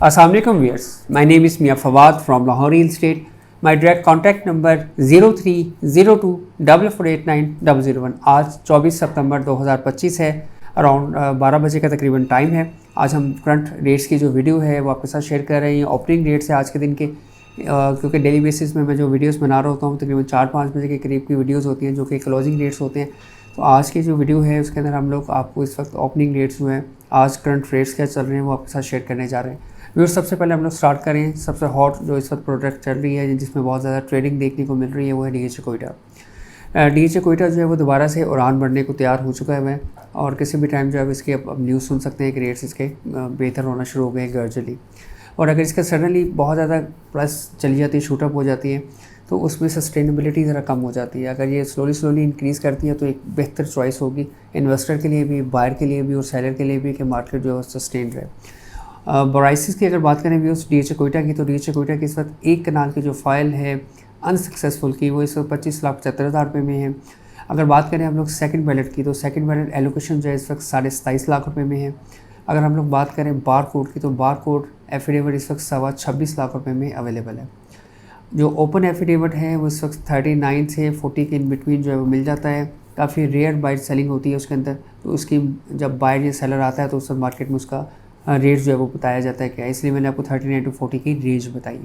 Assalamualaikum viewers, my name is Mia Fawad from Lahore Real Estate. My direct contact number 03024489 आज 24 सितंबर 2025 है। Around 12 बजे का तकरीबन time है। आज हम करंट रेट्स की जो वीडियो है वो आपके साथ शेयर कर रहे हैं। ओपनिंग रेट्स है आज के दिन के, क्योंकि डेली बेसिस में मैं जो वीडियोस बना रहा होता हूँ तकरीबन 4-5 बजे के करीब की वीडियोस होती हैं जो कि क्लोजिंग रेट्स होते हैं। तो आज की जो वीडियो है उसके अंदर हम लोग आपको इस वक्त ओपनिंग रेट्स जो हैं, आज करंट रेट्स क्या चल रहे हैं वो आपके साथ शेयर करने जा रहे हैं। व्यूअर्स, सबसे पहले हम लोग स्टार्ट करें। सबसे हॉट जो इस वक्त प्रोडक्ट चल रही है जिसमें बहुत ज़्यादा ट्रेडिंग देखने को मिल रही है वो है DHA कोयटा। DHA कोयटा जो है वो दोबारा से उड़ान बढ़ने को तैयार हो चुका है और किसी भी टाइम जो है इसके अब न्यूज़ सुन सकते हैं कि रेट्स इसके बेहतर होना शुरू हो गए ग्रेजुअली। और अगर इसका सडनली बहुत ज़्यादा प्लस चली जाती है, शूटअप हो जाती है, तो उसमें सस्टेनेबिलिटी ज़रा कम हो जाती है। अगर ये स्लोली इंक्रीज़ करती है तो एक बेहतर चॉइस होगी इन्वेस्टर के लिए भी, बायर के लिए भी और सेलर के लिए भी कि मार्केट जो है सस्टेन रहे। प्राइसेस की अगर बात करें व्यूअर्स DHA कोयटा की, तो DHA कोयटा की इस वक्त एक कनाल की जो फाइल है अनसक्सेसफुल की वो इस वक्त 25,75,000 रुपये में है। अगर बात करें हम लोग सेकंड बैलेट की, तो सेकंड बैलेट एलोकेशन जो है इस वक्त 27.5 लाख रुपये में है। अगर हम लोग बात करें बार कोड की, तो बार कोड एफिडेविट इस वक्त 26.25 लाख रुपये में अवेलेबल है। जो ओपन एफिडेविट है वो इस वक्त 39 से 40 के इन बिटवीन जो है वो मिल जाता है। काफ़ी रेयर बाइट सेलिंग होती है उसके अंदर, तो उसकी जब बायर या सेलर आता है तो उस मार्केट में उसका रेट जो है वो बताया जाता है क्या, इसलिए मैंने आपको 39 to 40 की रेंज बताई।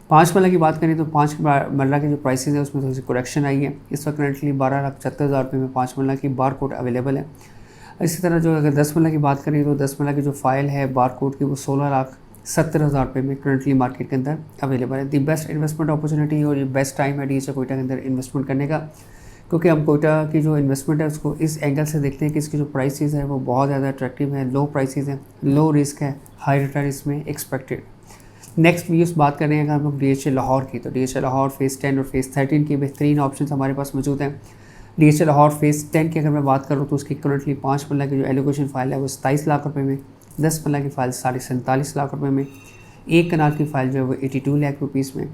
5 मरला की बात करें तो 5 मरला के जो प्राइसेस है उसमें थोड़ी सी करेक्शन आई है। इस वक्त करंटली 12,76,000 रुपये में 5 मरला की बार कोड अवेलेबल है। इसी तरह जो अगर 10 मरला की बात करें तो 10 मरला की जो फाइल है बार कोड की वो 16,70,000 रुपये में करंटली मार्केट के अंदर अवेलेबल है। दी बेस्ट इन्वेस्टमेंट अपॉर्चुनिटी और ये बेस्ट टाइम है DHA कोयटा के अंदर इन्वेस्टमेंट करने का, क्योंकि हम कोयटा की जो इन्वेस्टमेंट है उसको इस एंगल से देखते हैं कि इसकी जो प्राइसेस है वो बहुत ज़्यादा अट्रैक्टिव है, लो प्राइसेस हैं, लो रिस्क है, हाई रिटर्न इसमें एक्सपेक्टेड। नेक्स्ट व्यूज़ बात कर रहे हैं अगर हम लोग DHA लाहौर की, तो DHA लाहौर फेज़ 10 और फेज़ 13 की बेहतरीन ऑप्शन हमारे पास मौजूद हैं। DHA लाहौर फेज़ 10 की अगर मैं बात करूँ तो उसकी करंटली 5 मरला की जो एलोकेशन फाइल है वो 27 लाख रुपये में, 10 मरला की फ़ाइल 47.5 लाख रुपये में, एक कनाल की फ़ाइल जो है वो 82 लाख रुपीज़ में,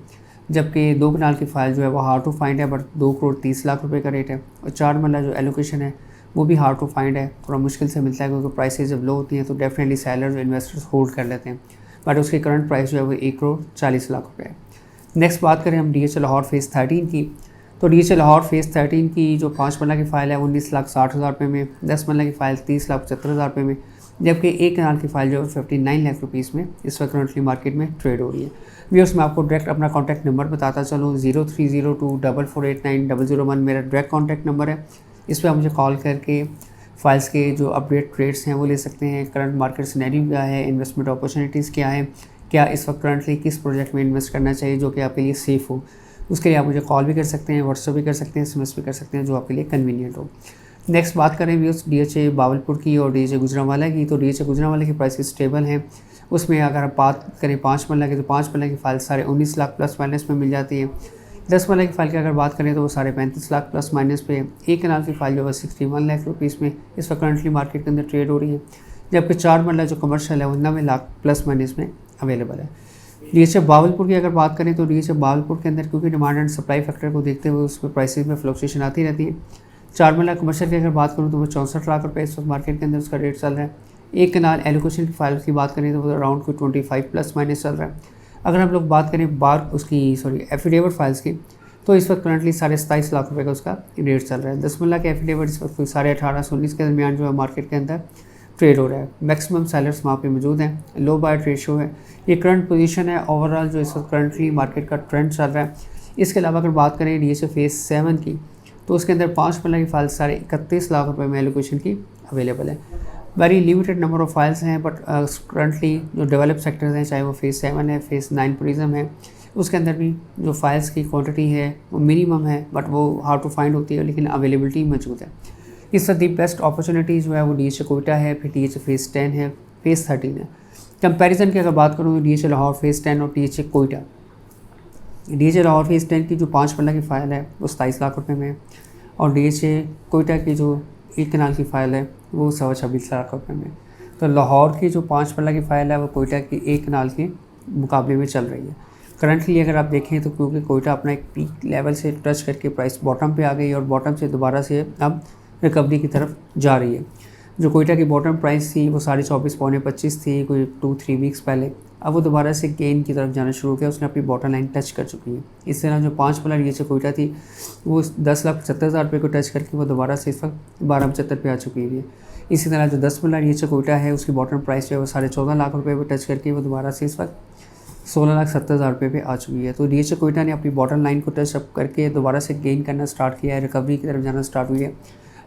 जबकि 2 कनाल की फ़ाइल जो है वो हार्ड टू फाइंड है बट 2,30,00,000 रुपये का रेट है। और 4 मरला जो एलोकेशन है वो भी हार्ड टू फाइंड है, थोड़ा मुश्किल से मिलता है क्योंकि प्राइसेस जब लो होती हैं तो डेफिनेटली सेलर्स और इन्वेस्टर्स होल्ड कर लेते हैं, बट उसकी करंट प्राइस जो है वो 1,40,00,000 रुपये है। नेक्स्ट बात करें हम DHA लाहौर फेज़ 13 की, तो DHA लाहौर फेज़ 13 की जो 5 मरला की फ़ाइल है 19,60,000 रुपये में, 10 मरला की फ़ाइल 30,75,000 रुपये में, जबकि एक कनाल की फ़ाइल जो है 59 लाख रुपीज़ में इस वक्त करंटली मार्केट में ट्रेड हो रही है। व्यूअर्स, मैं आपको डायरेक्ट अपना कॉन्टैक्ट नंबर बताता चलूँ, 030244890001 मेरा डायरेक्ट कॉन्टैक्ट नंबर है। इस पर आप मुझे कॉल करके फाइल्स के जो अपडेट रेट्स हैं वो ले सकते हैं। करंट मार्केट सिनेरियो क्या है, इन्वेस्टमेंट अपॉर्चुनिटीज़ क्या है, क्या इस वक्त करंटली किस प्रोजेक्ट में इन्वेस्ट करना चाहिए जो कि आपके लिए सेफ़ हो, उसके लिए आप मुझे कॉल भी कर सकते हैं, व्हाट्सएप भी कर सकते हैं, SMS भी कर सकते हैं, जो आपके लिए कन्वीनियंट हो। नेक्स्ट बात करें व्यूअर्स DHA बावलपुर की और DHA गुजरांवाला की, तो DHA गुजरांवाला की प्राइसेस स्टेबल हैं। उसमें अगर आप बात करें 5 मरला की, तो 5 मरला की फ़ाइल 19.5 लाख प्लस माइनस में मिल जाती है। 10 मरला की फ़ाइल की अगर बात करें तो वो 35.5 लाख प्लस माइनस पे है। एक कनाल की फ़ाइल जो है 61 लाख रुपीज़ में इस वक्त करंटली मार्केट के अंदर ट्रेड हो रही है, जबकि 4 मरला जो कमर्शियल है वो 90 लाख प्लस माइनस में अवेलेबल है। DHA बावलपुर की अगर बात करें तो DHA बावलपुर के अंदर क्योंकि डिमांड एंड सप्लाई फैक्टर को देखते हुए उसमें प्राइसेस में फ्लक्चुएशन आती रहती है। 4 मरला कमर्शियल की अगर बात करूँ तो वो 64 लाख रुपये इस वक्त मार्केट के अंदर उसका रेट चल रहा है। एक कनाल एलोकेशन की फाइल की बात करें तो वो अराउंड कोई 25 प्लस माइनस चल रहा है। अगर हम लोग बात करें बार उसकी एफिडेविट फाइल्स की, तो इस वक्त करंटली 27.5 लाख रुपये का उसका रेट चल रहा है। 10 मरला के एफिडेविट इस वक्त कोई 18.5 से 19 के दरमियान जो है मार्केट के अंदर ट्रेड हो रहा है। मैक्सिमम सेलर्स वहाँ पे मौजूद हैं, लो बाय रेशियो है। ये करंट पोजीशन है ओवरऑल जो इस वक्त करंटली मार्केट का ट्रेंड चल रहा है। इसके अलावा अगर बात करें DHA फेज़ 7 की, तो उसके अंदर 5 मरला की फाइल 31 लाख रुपये में एलोकेशन की अवेलेबल है। Very limited number of files हैं, बट करंटली जो डेवलप सेक्टर्स हैं, चाहे वो फेज़ 7 है, फेज़ 9 टूरिज़म है, उसके अंदर भी जो फाइल्स की क्वांटिटी है वो मिनिमम है, बट वो हार्ड टू फाइंड होती है, लेकिन अवेलेबिलिटी मौजूद है। इस वक्त दी बेस्ट अपॉर्चुनिटी जो है वो DHA कोयटा है, फिर DHA फेज़ 10 है, फेज़ 13 है। कंपैरिजन की अगर बात करूँ तो DHA लाहौर फेज़ 10 और DHA Quetta, DHA Lahore phase 10 की जो 5 मरला की फ़ाइल है वो 27 लाख रुपये में, और DHA कोयटा की जो एक कनाल की फ़ाइल है वो 26 लाख रुपये में। तो लाहौर की जो 5 मरला की फ़ाइल है वो कोयटा की एक कनाल के मुकाबले में चल रही है। करंटली अगर आप देखें तो क्योंकि कोयटा अपना एक पीक लेवल से टच करके प्राइस बॉटम पे आ गई और बॉटम से दोबारा से अब रिकवरी की तरफ जा रही है। जो कोयटा की बॉटम प्राइस थी वो 24.25 थी कोई 2-3 वीक्स पहले, अब वो दोबारा से गेन की तरफ जाना शुरू किया, उसने अपनी बॉटम लाइन टच कर चुकी है। इस तरह जो 5 पॉइंट नीचे कोयटा थी वो 10,75,000 रुपये को टच करके वो दोबारा से इस वक्त 12,75 पे आ चुकी है। इसी तरह जो 10 पॉइंट नीचे कोयटा है उसकी बॉटम प्राइस जो है वो 14.5 लाख रुपये पर टच करके वो दोबारा से इस वक्त 16,70,000 रुपये पे आ चुकी है। तो डीएचए कोयटा ने अपनी बॉटम लाइन को टच अप करके दोबारा से गेन करना स्टार्ट किया है, रिकवरी की तरफ जाना स्टार्ट हुई है।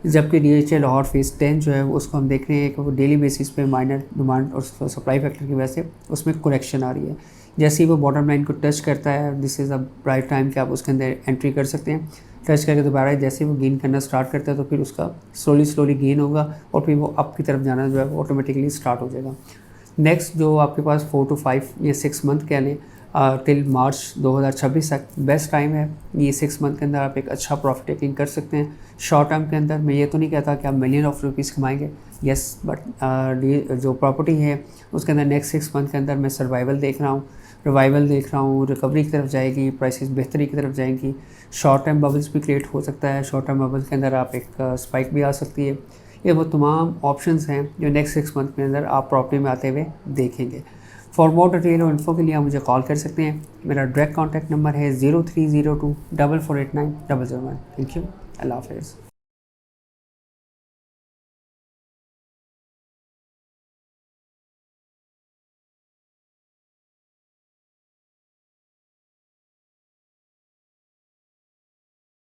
जबकि डीएचए लाहौर फेज़ 10 जो है उसको हम देख रहे हैं कि वो डेली बेसिस पे माइनर डिमांड और सप्लाई फैक्टर की वजह से उसमें करेक्शन आ रही है। जैसे ही वो बॉटम लाइन को टच करता है, this is a right time कि आप उसके अंदर एंट्री कर सकते हैं। टच करके दोबारा जैसे ही वो गेन करना स्टार्ट करता है तो फिर उसका स्लोली गेन होगा और फिर वो अप की तरफ जाना जो है वो ऑटोमेटिकली स्टार्ट हो जाएगा। नेक्स्ट जो आपके पास 4 to 5 या 6 मंथ कह लें टिल मार्च 2026 तक बेस्ट टाइम है। ये 6 मंथ के अंदर आप एक अच्छा प्रॉफिट टेकिंग कर सकते हैं। शॉर्ट टर्म के अंदर मैं ये तो नहीं कहता कि आप मिलियन ऑफ रुपीज़ कमाएंगे, यस, बट जो प्रॉपर्टी है उसके अंदर नेक्स्ट 6 मंथ के अंदर मैं सर्वाइवल देख रहा हूँ, रिवाइवल देख रहा हूँ, रिकवरी की तरफ जाएगी, प्राइसेस बेहतरी की तरफ जाएंगी। शॉर्ट टर्म बबल्स भी क्रिएट हो सकता है, शॉर्ट टर्म बबल्स के अंदर आप एक स्पाइक भी आ सकती है। ये वो तमाम ऑप्शंस हैं जो नेक्स्ट 6 मंथ के अंदर आप प्रॉपर्टी में आते हुए देखेंगे। फॉर मोर डिटेल और इन्फो के लिए आप मुझे कॉल कर सकते हैं। मेरा डायरेक्ट कॉन्टैक्ट नंबर है 0302 4489 001। थैंक यू, अल्लाह हाफ़िज़।